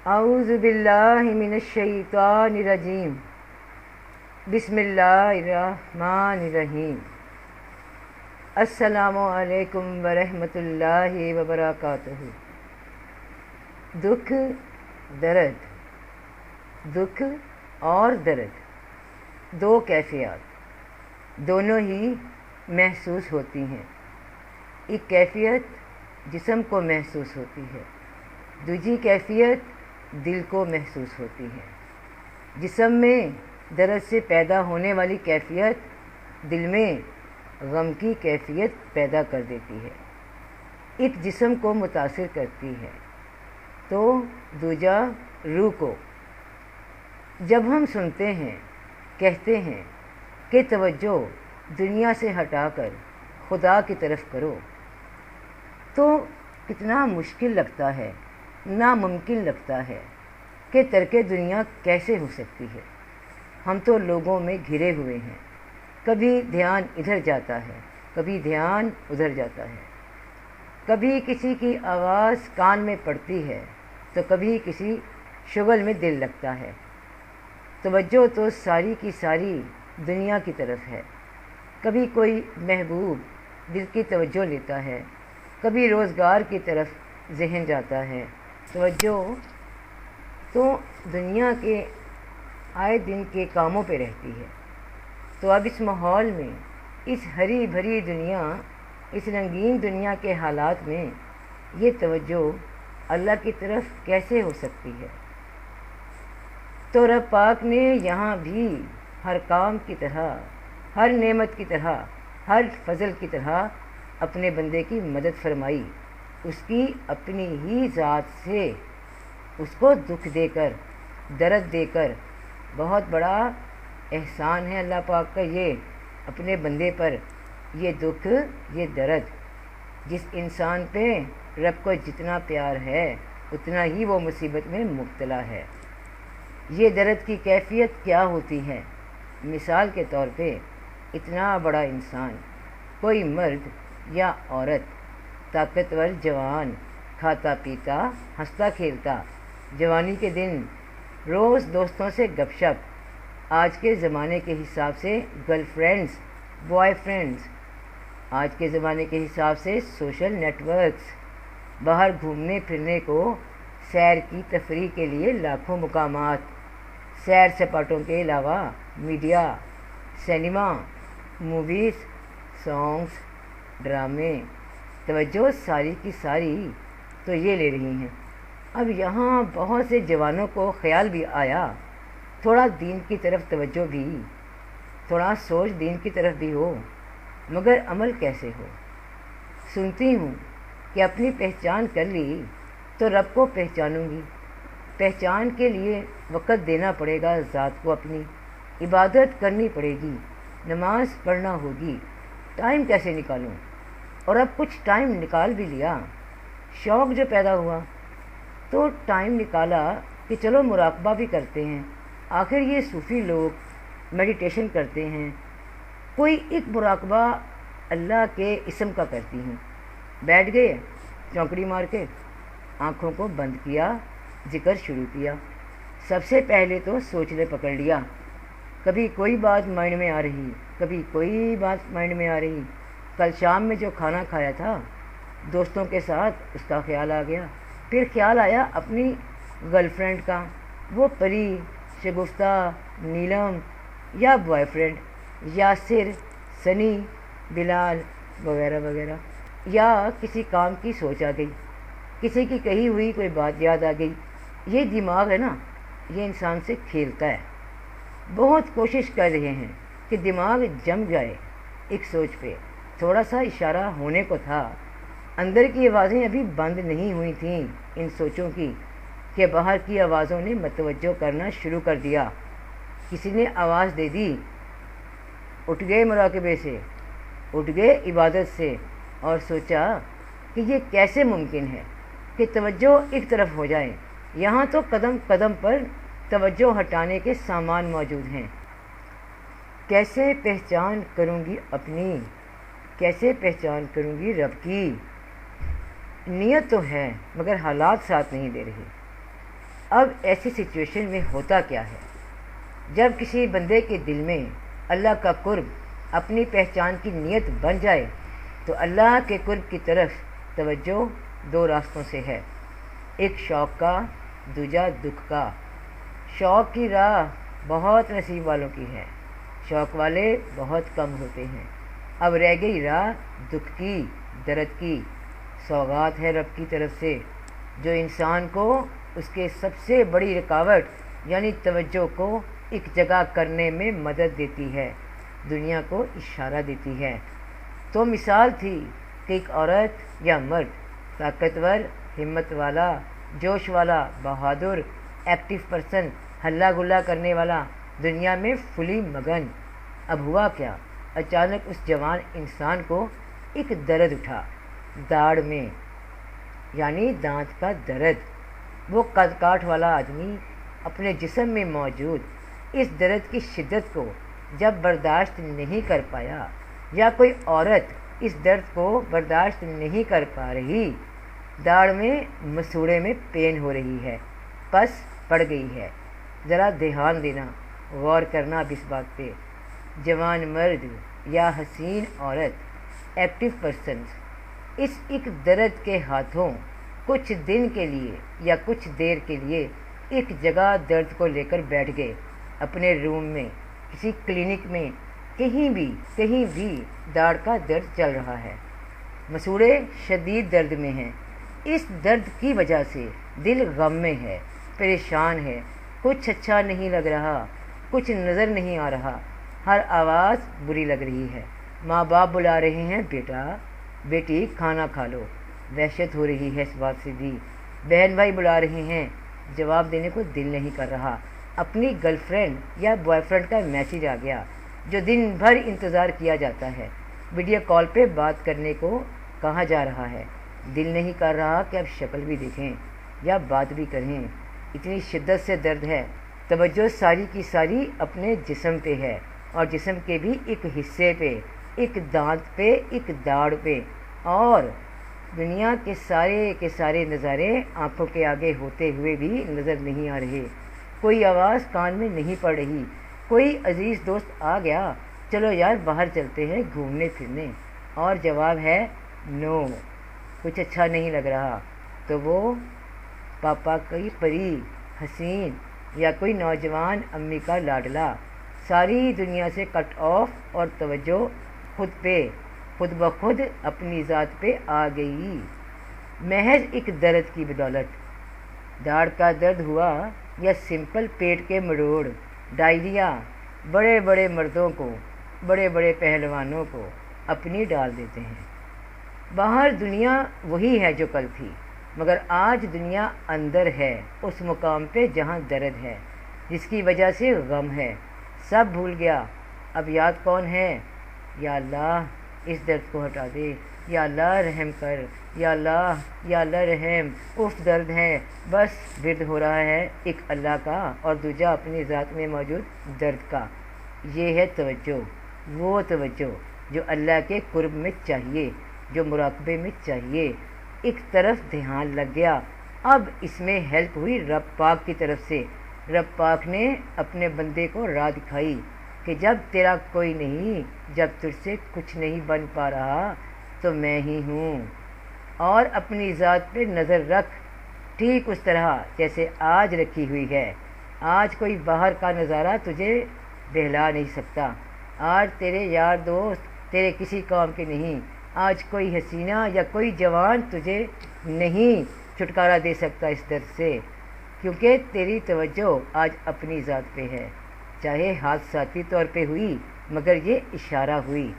اعوذ باللہ من الشیطان الرجیم بسم اللہ الرحمن الرحیم السلام علیکم ورحمۃ اللہ وبرکاتہ۔ دکھ اور درد دو کیفیات دونوں ہی محسوس ہوتی ہیں۔ ایک کیفیت جسم کو محسوس ہوتی ہے، دوسری کیفیت دل کو محسوس ہوتی ہے۔ جسم میں درد سے پیدا ہونے والی کیفیت دل میں غم کی کیفیت پیدا کر دیتی ہے، ایک جسم کو متاثر کرتی ہے تو دوجا روح کو۔ جب ہم سنتے ہیں، کہتے ہیں کہ توجہ دنیا سے ہٹا کر خدا کی طرف کرو، تو کتنا مشکل لگتا ہے، ناممکن لگتا ہے کہ ترک دنیا کیسے ہو سکتی ہے۔ ہم تو لوگوں میں گھرے ہوئے ہیں، کبھی دھیان ادھر جاتا ہے، کبھی دھیان ادھر جاتا ہے، کبھی کسی کی آواز کان میں پڑتی ہے تو کبھی کسی شغل میں دل لگتا ہے۔ توجہ تو ساری کی ساری دنیا کی طرف ہے۔ کبھی کوئی محبوب دل کی توجہ لیتا ہے، کبھی روزگار کی طرف ذہن جاتا ہے۔ توجہ تو دنیا کے آئے دن کے کاموں پہ رہتی ہے۔ تو اب اس ماحول میں، اس ہری بھری دنیا، اس رنگین دنیا کے حالات میں یہ توجہ اللہ کی طرف کیسے ہو سکتی ہے؟ تو رب پاک نے یہاں بھی ہر کام کی طرح، ہر نعمت کی طرح، ہر فضل کی طرح اپنے بندے کی مدد فرمائی، اس کی اپنی ہی ذات سے اس کو دکھ دے کر، درد دے کر۔ بہت بڑا احسان ہے اللہ پاک کا یہ اپنے بندے پر، یہ دکھ، یہ درد۔ جس انسان پہ رب کو جتنا پیار ہے اتنا ہی وہ مصیبت میں مبتلا ہے۔ یہ درد کی کیفیت کیا ہوتی ہے؟ مثال کے طور پہ اتنا بڑا انسان، کوئی مرد یا عورت، طاقتور جوان، کھاتا پیتا، ہنستا کھیلتا، جوانی کے دن روز دوستوں سے گپ شپ، آج کے زمانے کے حساب سے گرل فرینڈز، بوائے فرینڈز، آج کے زمانے کے حساب سے سوشل نیٹ ورکس، باہر گھومنے پھرنے کو، سیر کی تفریح کے لیے لاکھوں مقامات، سیر سپاٹوں کے علاوہ میڈیا، سینما، موویز، سانگز، ڈرامے، توجہ ساری کی ساری تو یہ لے رہی ہیں۔ اب یہاں بہت سے جوانوں کو خیال بھی آیا تھوڑا دین کی طرف توجہ بھی، تھوڑا سوچ دین کی طرف بھی ہو، مگر عمل کیسے ہو؟ سنتی ہوں کہ اپنی پہچان کر لی تو رب کو پہچانوں گی۔ پہچان کے لیے وقت دینا پڑے گا ذات کو، اپنی عبادت کرنی پڑے گی، نماز پڑھنا ہوگی۔ ٹائم کیسے نکالوں؟ اور اب کچھ ٹائم نکال بھی لیا، شوق جو پیدا ہوا تو ٹائم نکالا کہ چلو مراقبہ بھی کرتے ہیں۔ آخر یہ صوفی لوگ میڈیٹیشن کرتے ہیں، کوئی ایک مراقبہ اللہ کے اسم کا کرتی ہوں۔ بیٹھ گئے چونکڑی مار کے، آنکھوں کو بند کیا، ذکر شروع کیا۔ سب سے پہلے تو سوچنے پکڑ لیا، کبھی کوئی بات مائنڈ میں آ رہی، کبھی کوئی بات مائنڈ میں آ رہی۔ کل شام میں جو کھانا کھایا تھا دوستوں کے ساتھ، اس کا خیال آ گیا۔ پھر خیال آیا اپنی گرل فرینڈ کا، وہ پری، شگفتہ، نیلم، یا بوائے فرینڈ، یاسر، سنی، بلال وغیرہ وغیرہ۔ یا کسی کام کی سوچ آ گئی، کسی کی کہی ہوئی کوئی بات یاد آ گئی۔ یہ دماغ ہے نا، یہ انسان سے کھیلتا ہے۔ بہت کوشش کر رہے ہیں کہ دماغ جم جائے ایک سوچ پہ، تھوڑا سا اشارہ ہونے کو تھا۔ اندر کی آوازیں ابھی بند نہیں ہوئی تھیں ان سوچوں کی کہ باہر کی آوازوں نے متوجہ کرنا شروع کر دیا۔ کسی نے آواز دے دی، اٹھ گئے مراقبے سے، اٹھ گئے عبادت سے، اور سوچا کہ یہ کیسے ممکن ہے کہ توجہ ایک طرف ہو جائے۔ یہاں تو قدم قدم پر توجہ ہٹانے کے سامان موجود ہیں۔ کیسے پہچان کروں گی اپنی، کیسے پہچان کروں گی رب کی؟ نیت تو ہے مگر حالات ساتھ نہیں دے رہے۔ اب ایسی سچویشن میں ہوتا کیا ہے؟ جب کسی بندے کے دل میں اللہ کا قرب اپنی پہچان کی نیت بن جائے تو اللہ کے قرب کی طرف توجہ دو راستوں سے ہے، ایک شوق کا، دوجا دکھ کا۔ شوق کی راہ بہت نصیب والوں کی ہے، شوق والے بہت کم ہوتے ہیں۔ اب رہ گئی راہ دکھ کی، درد کی۔ سوغات ہے رب کی طرف سے جو انسان کو اس کے سب سے بڑی رکاوٹ یعنی توجہ کو ایک جگہ کرنے میں مدد دیتی ہے، دنیا کو اشارہ دیتی ہے۔ تو مثال تھی کہ ایک عورت یا مرد، طاقتور، ہمت والا، جوش والا، بہادر، ایکٹیو پرسن، ہلا گلا کرنے والا، دنیا میں فلی مگن۔ اب ہوا کیا؟ اچانک اس جوان انسان کو ایک درد اٹھا، داڑھ میں، یعنی دانت کا درد۔ وہ قد کاٹ والا آدمی اپنے جسم میں موجود اس درد کی شدت کو جب برداشت نہیں کر پایا، یا کوئی عورت اس درد کو برداشت نہیں کر پا رہی، داڑھ میں، مسوڑے میں پین ہو رہی ہے، پس پڑ گئی ہے۔ ذرا دھیان دینا، غور کرنا اب اس بات پہ۔ جوان مرد یا حسین عورت، ایکٹیو پرسنز، اس ایک درد کے ہاتھوں کچھ دن کے لیے یا کچھ دیر کے لیے ایک جگہ درد کو لے کر بیٹھ گئے، اپنے روم میں، کسی کلینک میں، کہیں بھی داڑھ کا درد چل رہا ہے، مسوڑے شدید درد میں ہیں۔ اس درد کی وجہ سے دل غم میں ہے، پریشان ہے، کچھ اچھا نہیں لگ رہا، کچھ نظر نہیں آ رہا، ہر آواز بری لگ رہی ہے۔ ماں باپ بلا رہے ہیں، بیٹا بیٹی کھانا کھا لو، وحشت ہو رہی ہے اس بات سے بھی۔ بہن بھائی بلا رہے ہیں، جواب دینے کو دل نہیں کر رہا۔ اپنی گرل فرینڈ یا بوائے فرینڈ کا میسیج آ گیا جو دن بھر انتظار کیا جاتا ہے، ویڈیو کال پہ بات کرنے کو کہا جا رہا ہے، دل نہیں کر رہا کہ اب شکل بھی دیکھیں یا بات بھی کریں، اتنی شدت سے درد ہے۔ توجہ ساری کی ساری اپنے جسم پہ ہے، اور جسم کے بھی ایک حصے پہ، ایک دانت پہ، ایک داڑھ پہ، اور دنیا کے سارے نظارے آنکھوں کے آگے ہوتے ہوئے بھی نظر نہیں آ رہے، کوئی آواز کان میں نہیں پڑ رہی، کوئی عزیز دوست آ گیا، چلو یار باہر چلتے ہیں گھومنے پھرنے، اور جواب ہے نو، کچھ اچھا نہیں لگ رہا۔ تو وہ پاپا کی پری حسین یا کوئی نوجوان امی کا لاڈلا ساری دنیا سے کٹ آف، اور توجہ خود بخود اپنی ذات پہ آ گئی، محض ایک درد کی بدولت۔ داڑھ کا درد ہوا یا سمپل پیٹ کے مروڑ، ڈائریا، بڑے بڑے مردوں کو، بڑے بڑے پہلوانوں کو اپنی ڈال دیتے ہیں۔ باہر دنیا وہی ہے جو کل تھی، مگر آج دنیا اندر ہے، اس مقام پہ جہاں درد ہے، جس کی وجہ سے غم ہے، سب بھول گیا۔ اب یاد کون ہے؟ یا اللہ اس درد کو ہٹا دے، یا اللہ رحم کر، یا اللہ رحم، اف درد ہے، بس ورد ہو رہا ہے ایک اللہ کا اور دوجا اپنی ذات میں موجود درد کا۔ یہ ہے توجہ، وہ توجہ جو اللہ کے قرب میں چاہیے، جو مراقبے میں چاہیے۔ ایک طرف دھیان لگ گیا، اب اس میں ہیلپ ہوئی رب پاک کی طرف سے۔ رب پاک نے اپنے بندے کو راہ دکھائی کہ جب تیرا کوئی نہیں، جب تجھ سے کچھ نہیں بن پا رہا تو میں ہی ہوں، اور اپنی ذات پہ نظر رکھ، ٹھیک اس طرح جیسے آج رکھی ہوئی ہے۔ آج کوئی باہر کا نظارہ تجھے بہلا نہیں سکتا، آج تیرے یار دوست تیرے کسی کام کے نہیں، آج کوئی حسینہ یا کوئی جوان تجھے نہیں چھٹکارا دے سکتا اس درد سے، کیونکہ تیری توجہ آج اپنی ذات پہ ہے، چاہے حادثاتی طور پہ ہوئی مگر یہ اشارہ ہوئی۔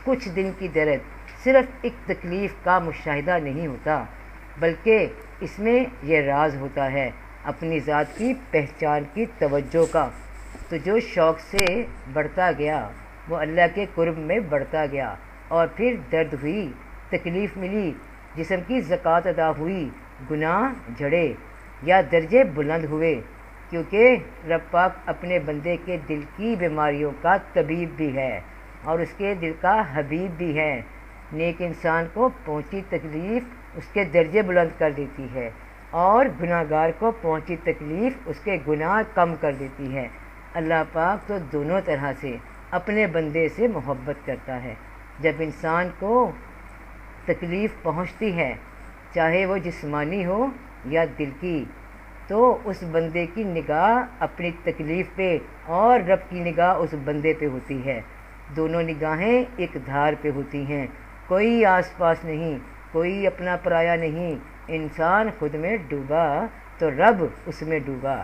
کچھ دن کی درد صرف ایک تکلیف کا مشاہدہ نہیں ہوتا، بلکہ اس میں یہ راز ہوتا ہے اپنی ذات کی پہچان کی توجہ کا۔ تو جو شوق سے بڑھتا گیا وہ اللہ کے قرب میں بڑھتا گیا، اور پھر درد ہوئی، تکلیف ملی، جسم کی زکوٰۃ ادا ہوئی، گناہ جھڑے یا درجے بلند ہوئے، کیونکہ رب پاک اپنے بندے کے دل کی بیماریوں کا طبیب بھی ہے اور اس کے دل کا حبیب بھی ہے۔ نیک انسان کو پہنچی تکلیف اس کے درجے بلند کر دیتی ہے اور گناہگار کو پہنچی تکلیف اس کے گناہ کم کر دیتی ہے۔ اللہ پاک تو دونوں طرح سے اپنے بندے سے محبت کرتا ہے۔ جب انسان کو تکلیف پہنچتی ہے، چاہے وہ جسمانی ہو یا دل کی، تو اس بندے کی نگاہ اپنی تکلیف پہ اور رب کی نگاہ اس بندے پہ ہوتی ہے۔ دونوں نگاہیں ایک دھار پہ ہوتی ہیں، کوئی آس پاس نہیں، کوئی اپنا پرایا نہیں۔ انسان خود میں ڈوبا تو رب اس میں ڈوبا۔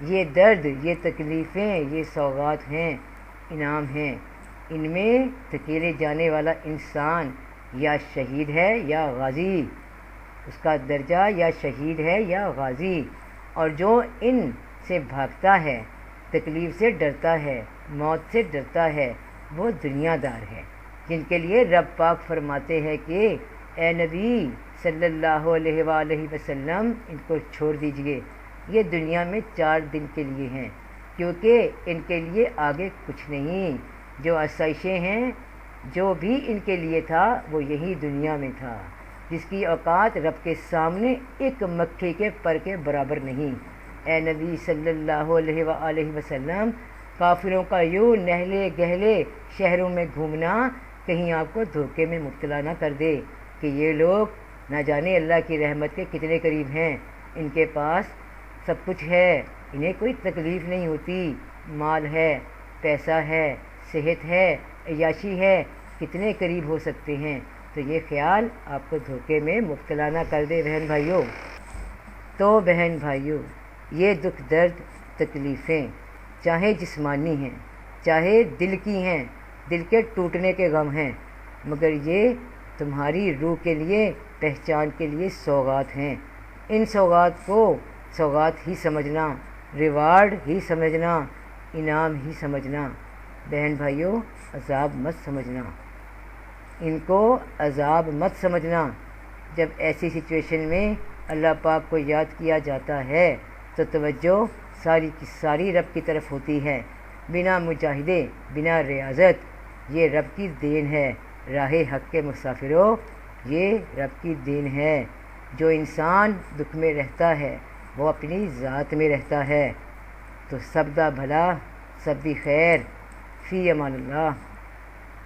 یہ درد، یہ تکلیفیں، یہ سوغات ہیں، انعام ہیں۔ ان میں دھکیلے جانے والا انسان یا شہید ہے یا غازی، اس کا درجہ یا شہید ہے یا غازی۔ اور جو ان سے بھاگتا ہے، تکلیف سے ڈرتا ہے، موت سے ڈرتا ہے، وہ دنیا دار ہے، جن کے لیے رب پاک فرماتے ہیں کہ اے نبی صلی اللہ علیہ وآلہ وسلم، ان کو چھوڑ دیجئے، یہ دنیا میں 4 دن کے لیے ہیں، کیونکہ ان کے لیے آگے کچھ نہیں۔ جو آسائشیں ہیں، جو بھی ان کے لیے تھا وہ یہی دنیا میں تھا، جس کی اوقات رب کے سامنے ایک مکھی کے پر کے برابر نہیں۔ اے نبی صلی اللہ علیہ وآلہ وسلم، کافروں کا یوں نہلے گہلے شہروں میں گھومنا کہیں آپ کو دھوکے میں مبتلا نہ کر دے کہ یہ لوگ نہ جانے اللہ کی رحمت کے کتنے قریب ہیں، ان کے پاس سب کچھ ہے، انہیں کوئی تکلیف نہیں ہوتی، مال ہے، پیسہ ہے، صحت ہے، عیاشی ہے، کتنے قریب ہو سکتے ہیں۔ تو یہ خیال آپ کو دھوکے میں مبتلا نہ کر دے بہن بھائیوں۔ تو بہن بھائیوں، یہ دکھ درد تکلیفیں چاہے جسمانی ہیں، چاہے دل کی ہیں، دل کے ٹوٹنے کے غم ہیں، مگر یہ تمہاری روح کے لیے، پہچان کے لیے سوغات ہیں۔ ان سوغات کو سوغات ہی سمجھنا، ریوارڈ ہی سمجھنا، انعام ہی سمجھنا۔ بہن بھائیوں، عذاب مت سمجھنا، ان کو عذاب مت سمجھنا۔ جب ایسی سچویشن میں اللہ پاک کو یاد کیا جاتا ہے تو توجہ ساری کی ساری رب کی طرف ہوتی ہے، بنا مجاہدے، بنا ریاضت۔ یہ رب کی دین ہے، راہ حق کے مسافروں، یہ رب کی دین ہے۔ جو انسان دکھ میں رہتا ہے وہ اپنی ذات میں رہتا ہے۔ تو سب دا بھلا، سب دی خیر، فی امان اللہ۔